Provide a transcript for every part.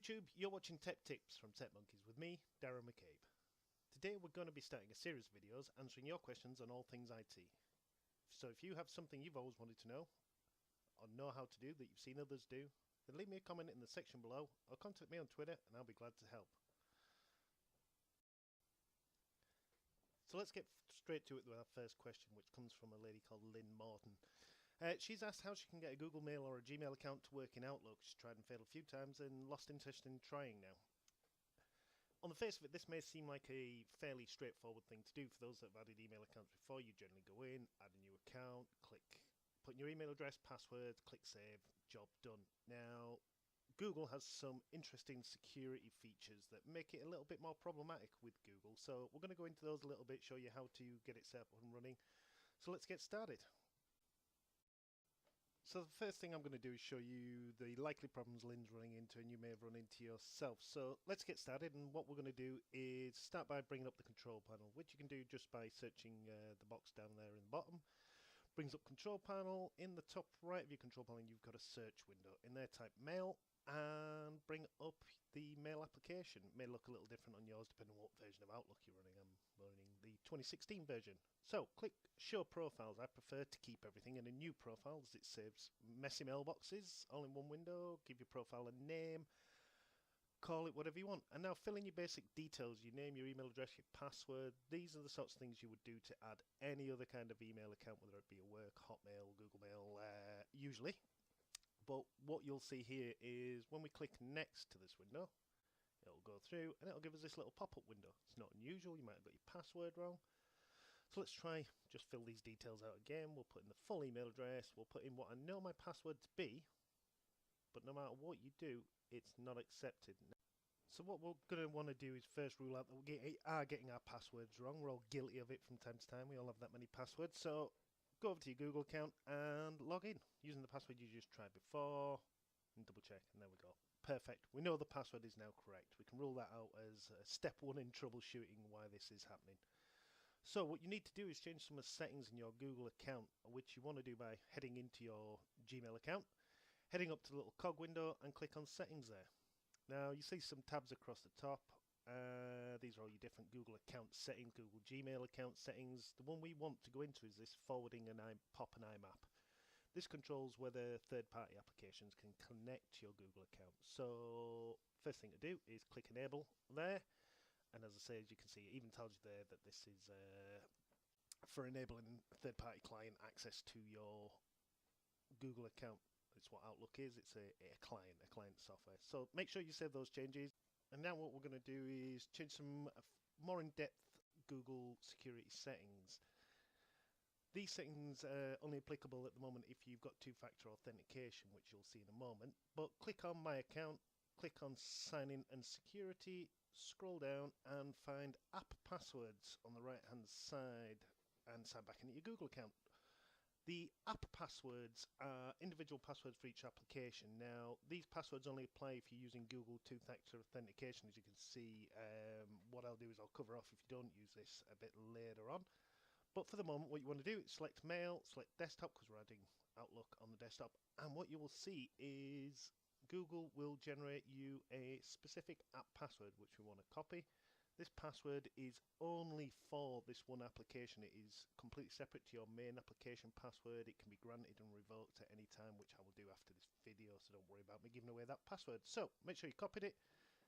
YouTube, you're watching Tech Tips from Tech Monkeys with me, Darren McCabe. Today we're going to be starting a series of videos answering your questions on all things IT. So if you have something you've always wanted to know, or know how to do that you've seen others do, then leave me a comment in the section below, or contact me on Twitter and I'll be glad to help. So let's get straight to it with our first question, which comes from a lady called Lynn Morton. She's asked how she can get a Google Mail or a Gmail account to work in Outlook. She's tried and failed a few times and lost interest in trying now. On the face of it, this may seem like a fairly straightforward thing to do for those that have added email accounts before. You generally go in, add a new account, click put in your email address, password, click save, job done. Now, Google has some interesting security features that make it a little bit more problematic with Google. So we're going to go into those a little bit, show you how to get it set up and running. So let's get started. So the first thing I'm going to do is show you the likely problems Lynn's running into and you may have run into yourself. So let's get started, and what we're going to do is start by bringing up the control panel, which you can do just by searching the box down there in the bottom. Brings up control panel. In the top right of your control panel you've got a search window. In there type mail and bring up the mail application. It may look a little different on yours depending on what version of Outlook you're running. I'm running the 2016 version. So click show profiles. I prefer to keep everything in a new profile as it saves messy mailboxes all in one window. Give your profile a name, call it whatever you want, and now fill in your basic details, your name, your email address, your password. These are the sorts of things you would do to add any other kind of email account, whether it be a work, Hotmail, Google Mail, usually. But what you'll see here is when we click next to this window, it'll go through and it'll give us this little pop-up window. It's not unusual, you might have got your password wrong. So let's try just fill these details out again. We'll put in the full email address, we'll put in what I know my password to be, but no matter what you do, it's not accepted. So what we're going to want to do is first rule out that we are getting our passwords wrong. We're all guilty of it from time to time. We all have that many passwords. So go over to your Google account and log in using the password you just tried before and double check, and there we go. Perfect. We know the password is now correct. We can rule that out as step one in troubleshooting why this is happening. So what you need to do is change some of the settings in your Google account, which you want to do by heading into your Gmail account, heading up to the little cog window and click on settings there. Now you see some tabs across the top. These are all your different Google account settings, Google Gmail account settings. The one we want to go into is this forwarding and POP and IMAP. This controls whether third-party applications can connect to your Google account. So first thing to do is click enable there. And as I say, as you can see, it even tells you there that this is for enabling third-party client access to your Google account. It's what Outlook is. It's a client software. So make sure you save those changes. And now what we're going to do is change some more in-depth Google security settings. These settings are only applicable at the moment if you've got two-factor authentication, which you'll see in a moment. But click on My Account, click on Sign In and Security, scroll down and find App Passwords on the right-hand side and sign back into your Google account. The app passwords are individual passwords for each application. Now, these passwords only apply if you're using Google two-factor authentication. As you can see, what I'll do is I'll cover off if you don't use this a bit later on. But for the moment, what you want to do is select Mail, select Desktop, because we're adding Outlook on the desktop. And what you will see is Google will generate you a specific app password, which we want to copy. This password is only for this one application. It is completely separate to your main application password. It can be granted and revoked at any time, which I will do after this video, so don't worry about me giving away that password. So make sure you copied it,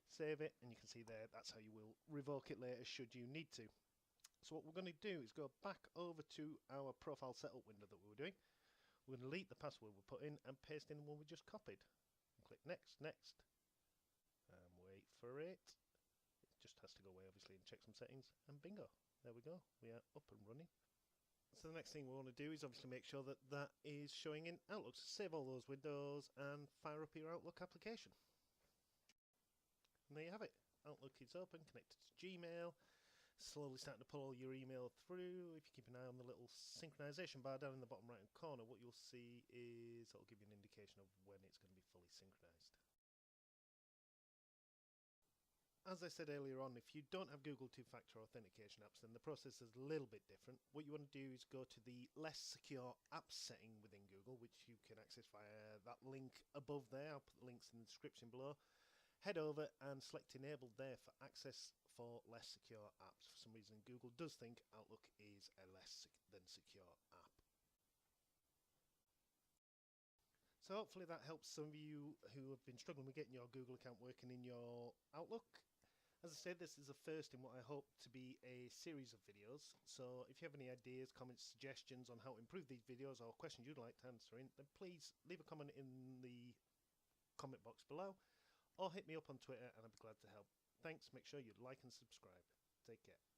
save it, and you can see there that's how you will revoke it later should you need to. So what we're going to do is go back over to our profile setup window that we were doing. We're going to delete the password we put in and paste in the one we just copied. And click next, next, and wait for it. Just has to go away obviously and check some settings, and bingo, there we go, we are up and running. So the next thing we want to do is obviously make sure that that is showing in Outlook. So save all those windows and fire up your Outlook application. And there you have it. Outlook is open, connected to Gmail, slowly starting to pull all your email through. If you keep an eye on the little synchronization bar down in the bottom right hand corner, what you'll see is it'll give you an indication of when it's going to be fully synchronized. As I said earlier on, if you don't have Google two-factor authentication apps, then the process is a little bit different. What you want to do is go to the less secure apps setting within Google, which you can access via that link above there. I'll put the links in the description below. head over and select Enable there for access for less secure apps. For some reason, Google does think Outlook is a less than secure app. So hopefully that helps some of you who have been struggling with getting your Google account working in your Outlook. As I said, this is the first in what I hope to be a series of videos. So if you have any ideas, comments, suggestions on how to improve these videos or questions you'd like to answer in, then please leave a comment in the comment box below or hit me up on Twitter and I'll be glad to help. Thanks, make sure you like and subscribe. Take care.